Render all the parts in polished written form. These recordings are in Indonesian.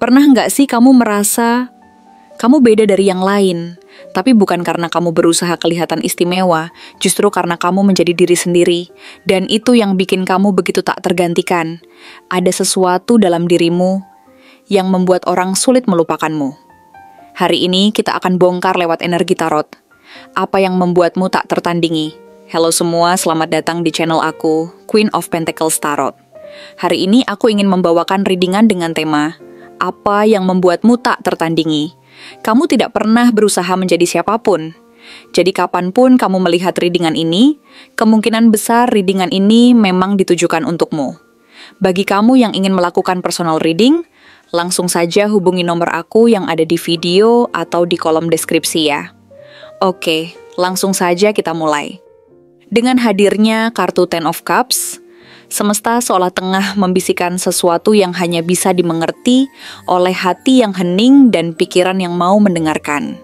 Pernah nggak sih kamu merasa kamu beda dari yang lain, tapi bukan karena kamu berusaha kelihatan istimewa, justru karena kamu menjadi diri sendiri, dan itu yang bikin kamu begitu tak tergantikan. Ada sesuatu dalam dirimu yang membuat orang sulit melupakanmu. Hari ini kita akan bongkar lewat energi tarot. Apa yang membuatmu tak tertandingi? Halo semua, selamat datang di channel aku, Queen of Pentacles Tarot. Hari ini aku ingin membawakan readingan dengan tema, apa yang membuatmu tak tertandingi? Kamu tidak pernah berusaha menjadi siapapun. Jadi kapanpun kamu melihat readingan ini, kemungkinan besar readingan ini memang ditujukan untukmu. Bagi kamu yang ingin melakukan personal reading, langsung saja hubungi nomor aku yang ada di video atau di kolom deskripsi ya. Oke, langsung saja kita mulai. Dengan hadirnya kartu Ten of Cups, semesta seolah tengah membisikkan sesuatu yang hanya bisa dimengerti oleh hati yang hening dan pikiran yang mau mendengarkan.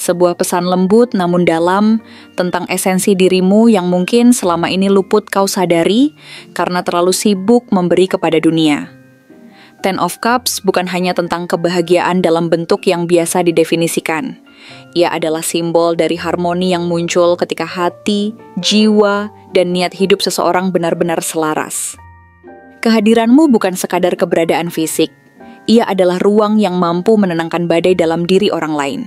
Sebuah pesan lembut namun dalam tentang esensi dirimu yang mungkin selama ini luput kau sadari karena terlalu sibuk memberi kepada dunia. Ten of Cups bukan hanya tentang kebahagiaan dalam bentuk yang biasa didefinisikan. Ia adalah simbol dari harmoni yang muncul ketika hati, jiwa, dan niat hidup seseorang benar-benar selaras. Kehadiranmu bukan sekadar keberadaan fisik. Ia adalah ruang yang mampu menenangkan badai dalam diri orang lain.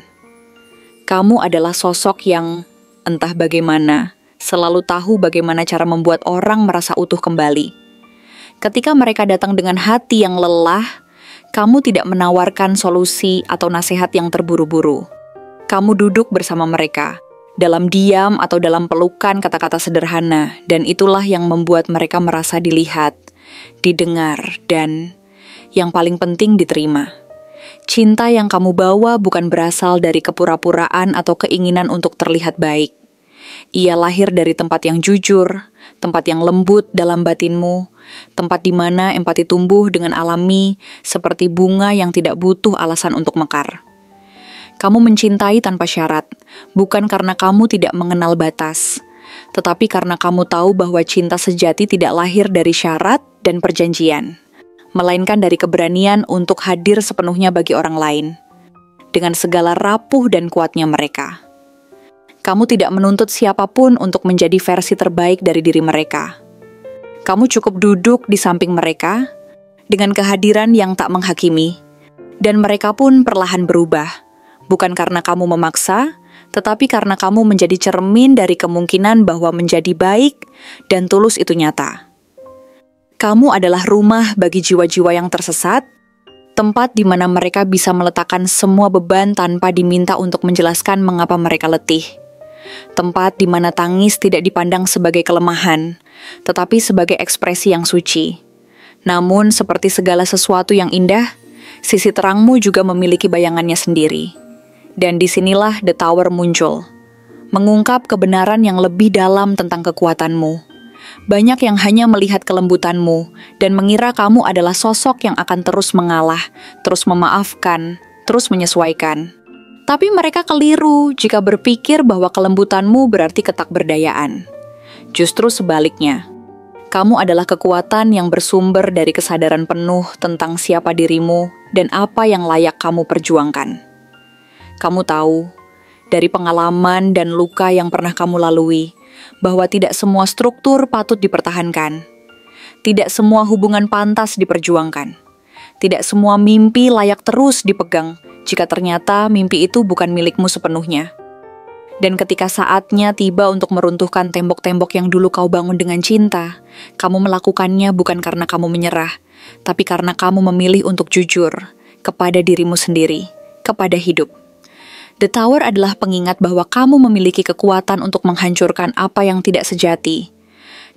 Kamu adalah sosok yang, entah bagaimana, selalu tahu bagaimana cara membuat orang merasa utuh kembali. Ketika mereka datang dengan hati yang lelah, kamu tidak menawarkan solusi atau nasihat yang terburu-buru. Kamu duduk bersama mereka, dalam diam atau dalam pelukan kata-kata sederhana, dan itulah yang membuat mereka merasa dilihat, didengar, dan yang paling penting diterima. Cinta yang kamu bawa bukan berasal dari kepura-puraan atau keinginan untuk terlihat baik. Ia lahir dari tempat yang jujur, tempat yang lembut dalam batinmu, tempat di mana empati tumbuh dengan alami seperti bunga yang tidak butuh alasan untuk mekar. Kamu mencintai tanpa syarat, bukan karena kamu tidak mengenal batas, tetapi karena kamu tahu bahwa cinta sejati tidak lahir dari syarat dan perjanjian, melainkan dari keberanian untuk hadir sepenuhnya bagi orang lain, dengan segala rapuh dan kuatnya mereka. Kamu tidak menuntut siapapun untuk menjadi versi terbaik dari diri mereka. Kamu cukup duduk di samping mereka, dengan kehadiran yang tak menghakimi, dan mereka pun perlahan berubah. Bukan karena kamu memaksa, tetapi karena kamu menjadi cermin dari kemungkinan bahwa menjadi baik dan tulus itu nyata. Kamu adalah rumah bagi jiwa-jiwa yang tersesat, tempat di mana mereka bisa meletakkan semua beban tanpa diminta untuk menjelaskan mengapa mereka letih. Tempat di mana tangis tidak dipandang sebagai kelemahan, tetapi sebagai ekspresi yang suci. Namun, seperti segala sesuatu yang indah, sisi terangmu juga memiliki bayangannya sendiri. Dan disinilah The Tower muncul, mengungkap kebenaran yang lebih dalam tentang kekuatanmu. Banyak yang hanya melihat kelembutanmu dan mengira kamu adalah sosok yang akan terus mengalah, terus memaafkan, terus menyesuaikan. Tapi mereka keliru jika berpikir bahwa kelembutanmu berarti ketakberdayaan. Justru sebaliknya, kamu adalah kekuatan yang bersumber dari kesadaran penuh tentang siapa dirimu dan apa yang layak kamu perjuangkan. Kamu tahu, dari pengalaman dan luka yang pernah kamu lalui, bahwa tidak semua struktur patut dipertahankan. Tidak semua hubungan pantas diperjuangkan. Tidak semua mimpi layak terus dipegang, jika ternyata mimpi itu bukan milikmu sepenuhnya. Dan ketika saatnya tiba untuk meruntuhkan tembok-tembok yang dulu kau bangun dengan cinta, kamu melakukannya bukan karena kamu menyerah, tapi karena kamu memilih untuk jujur kepada dirimu sendiri, kepada hidup. The Tower adalah pengingat bahwa kamu memiliki kekuatan untuk menghancurkan apa yang tidak sejati.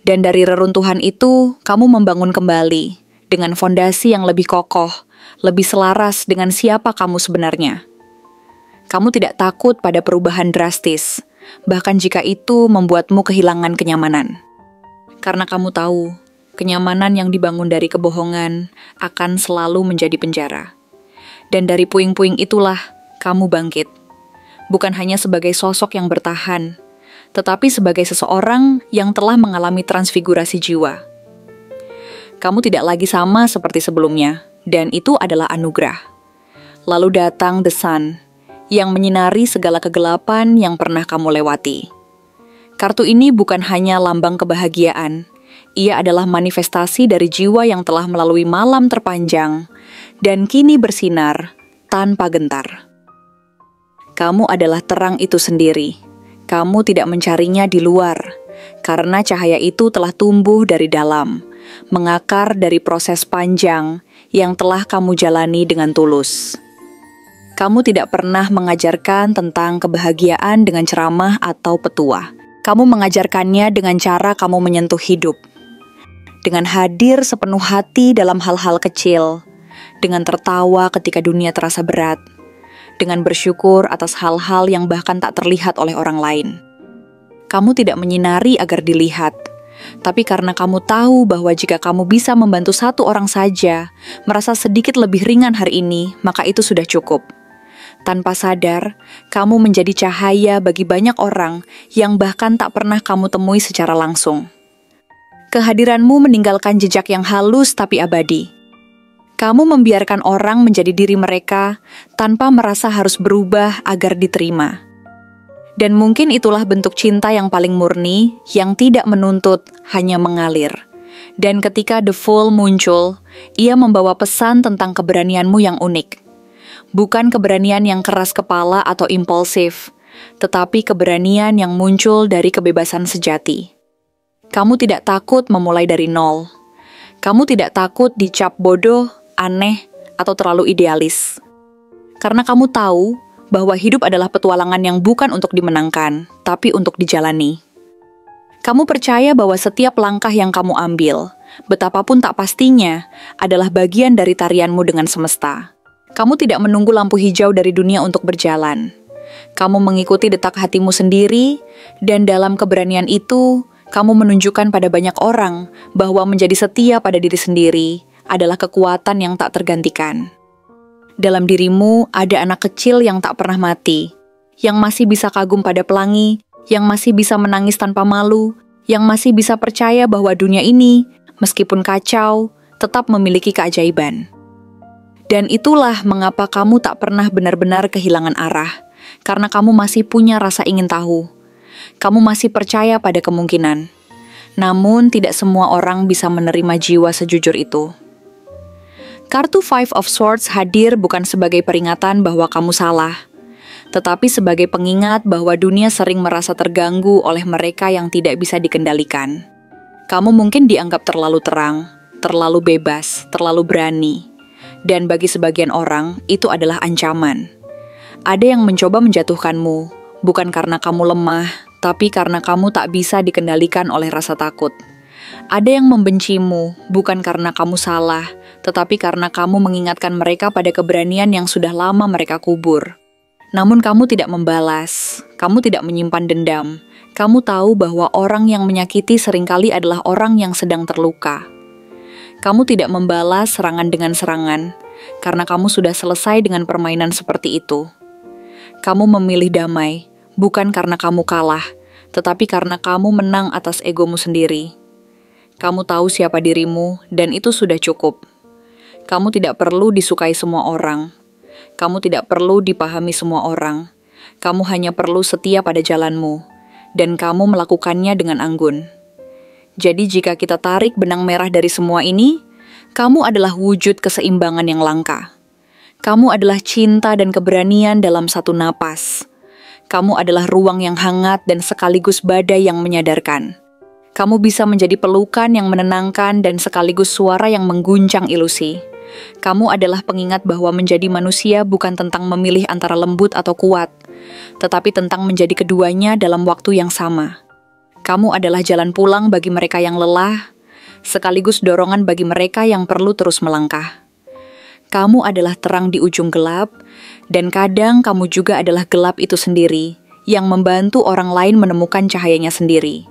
Dan dari reruntuhan itu, kamu membangun kembali dengan fondasi yang lebih kokoh, lebih selaras dengan siapa kamu sebenarnya. Kamu tidak takut pada perubahan drastis, bahkan jika itu membuatmu kehilangan kenyamanan. Karena kamu tahu, kenyamanan yang dibangun dari kebohongan akan selalu menjadi penjara. Dan dari puing-puing itulah kamu bangkit. Bukan hanya sebagai sosok yang bertahan, tetapi sebagai seseorang yang telah mengalami transfigurasi jiwa. Kamu tidak lagi sama seperti sebelumnya, dan itu adalah anugerah. Lalu datang The Sun, yang menyinari segala kegelapan yang pernah kamu lewati. Kartu ini bukan hanya lambang kebahagiaan, ia adalah manifestasi dari jiwa yang telah melalui malam terpanjang, dan kini bersinar tanpa gentar. Kamu adalah terang itu sendiri. Kamu tidak mencarinya di luar, karena cahaya itu telah tumbuh dari dalam, mengakar dari proses panjang yang telah kamu jalani dengan tulus. Kamu tidak pernah mengajarkan tentang kebahagiaan dengan ceramah atau petuah. Kamu mengajarkannya dengan cara kamu menyentuh hidup. Dengan hadir sepenuh hati dalam hal-hal kecil, dengan tertawa ketika dunia terasa berat, dengan bersyukur atas hal-hal yang bahkan tak terlihat oleh orang lain. Kamu tidak menyinari agar dilihat, tapi karena kamu tahu bahwa jika kamu bisa membantu satu orang saja, merasa sedikit lebih ringan hari ini, maka itu sudah cukup. Tanpa sadar, kamu menjadi cahaya bagi banyak orang yang bahkan tak pernah kamu temui secara langsung. Kehadiranmu meninggalkan jejak yang halus tapi abadi. Kamu membiarkan orang menjadi diri mereka tanpa merasa harus berubah agar diterima. Dan mungkin itulah bentuk cinta yang paling murni, yang tidak menuntut, hanya mengalir. Dan ketika The Fool muncul, ia membawa pesan tentang keberanianmu yang unik. Bukan keberanian yang keras kepala atau impulsif, tetapi keberanian yang muncul dari kebebasan sejati. Kamu tidak takut memulai dari nol. Kamu tidak takut dicap bodoh, aneh, atau terlalu idealis. Karena kamu tahu bahwa hidup adalah petualangan yang bukan untuk dimenangkan, tapi untuk dijalani. Kamu percaya bahwa setiap langkah yang kamu ambil, betapapun tak pastinya, adalah bagian dari tarianmu dengan semesta. Kamu tidak menunggu lampu hijau dari dunia untuk berjalan. Kamu mengikuti detak hatimu sendiri, dan dalam keberanian itu, kamu menunjukkan pada banyak orang bahwa menjadi setia pada diri sendiri adalah kekuatan yang tak tergantikan. Dalam dirimu ada anak kecil yang tak pernah mati, yang masih bisa kagum pada pelangi, yang masih bisa menangis tanpa malu, yang masih bisa percaya bahwa dunia ini, meskipun kacau, tetap memiliki keajaiban. Dan itulah mengapa kamu tak pernah benar-benar kehilangan arah, karena kamu masih punya rasa ingin tahu. Kamu masih percaya pada kemungkinan. Namun tidak semua orang bisa menerima jiwa sejujur itu. Kartu Five of Swords hadir bukan sebagai peringatan bahwa kamu salah, tetapi sebagai pengingat bahwa dunia sering merasa terganggu oleh mereka yang tidak bisa dikendalikan. Kamu mungkin dianggap terlalu terang, terlalu bebas, terlalu berani, dan bagi sebagian orang itu adalah ancaman. Ada yang mencoba menjatuhkanmu, bukan karena kamu lemah, tapi karena kamu tak bisa dikendalikan oleh rasa takut. Ada yang membencimu, bukan karena kamu salah, tetapi karena kamu mengingatkan mereka pada keberanian yang sudah lama mereka kubur. Namun kamu tidak membalas, kamu tidak menyimpan dendam. Kamu tahu bahwa orang yang menyakiti seringkali adalah orang yang sedang terluka. Kamu tidak membalas serangan dengan serangan, karena kamu sudah selesai dengan permainan seperti itu. Kamu memilih damai, bukan karena kamu kalah, tetapi karena kamu menang atas egomu sendiri. Kamu tahu siapa dirimu, dan itu sudah cukup. Kamu tidak perlu disukai semua orang. Kamu tidak perlu dipahami semua orang. Kamu hanya perlu setia pada jalanmu, dan kamu melakukannya dengan anggun. Jadi jika kita tarik benang merah dari semua ini, kamu adalah wujud keseimbangan yang langka. Kamu adalah cinta dan keberanian dalam satu napas. Kamu adalah ruang yang hangat dan sekaligus badai yang menyadarkan. Kamu bisa menjadi pelukan yang menenangkan dan sekaligus suara yang mengguncang ilusi. Kamu adalah pengingat bahwa menjadi manusia bukan tentang memilih antara lembut atau kuat, tetapi tentang menjadi keduanya dalam waktu yang sama. Kamu adalah jalan pulang bagi mereka yang lelah, sekaligus dorongan bagi mereka yang perlu terus melangkah. Kamu adalah terang di ujung gelap, dan kadang kamu juga adalah gelap itu sendiri, yang membantu orang lain menemukan cahayanya sendiri.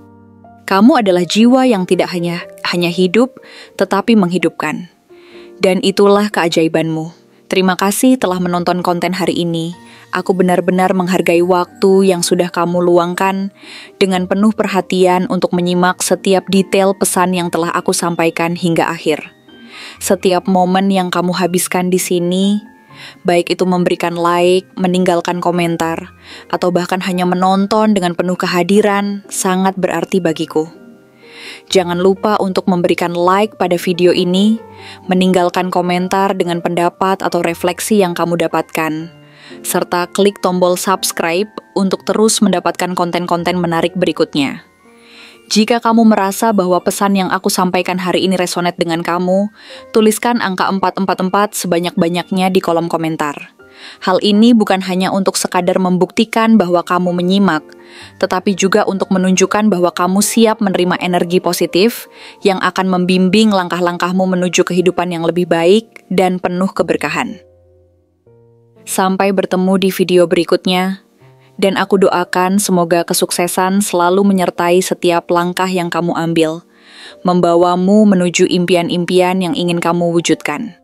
Kamu adalah jiwa yang tidak hanya hidup, tetapi menghidupkan. Dan itulah keajaibanmu. Terima kasih telah menonton konten hari ini. Aku benar-benar menghargai waktu yang sudah kamu luangkan dengan penuh perhatian untuk menyimak setiap detail pesan yang telah aku sampaikan hingga akhir. Setiap momen yang kamu habiskan di sini, baik itu memberikan like, meninggalkan komentar, atau bahkan hanya menonton dengan penuh kehadiran, sangat berarti bagiku. Jangan lupa untuk memberikan like pada video ini, meninggalkan komentar dengan pendapat atau refleksi yang kamu dapatkan, serta klik tombol subscribe untuk terus mendapatkan konten-konten menarik berikutnya. Jika kamu merasa bahwa pesan yang aku sampaikan hari ini resonate dengan kamu, tuliskan angka 444 sebanyak-banyaknya di kolom komentar. Hal ini bukan hanya untuk sekadar membuktikan bahwa kamu menyimak, tetapi juga untuk menunjukkan bahwa kamu siap menerima energi positif yang akan membimbing langkah-langkahmu menuju kehidupan yang lebih baik dan penuh keberkahan. Sampai bertemu di video berikutnya, dan aku doakan semoga kesuksesan selalu menyertai setiap langkah yang kamu ambil, membawamu menuju impian-impian yang ingin kamu wujudkan.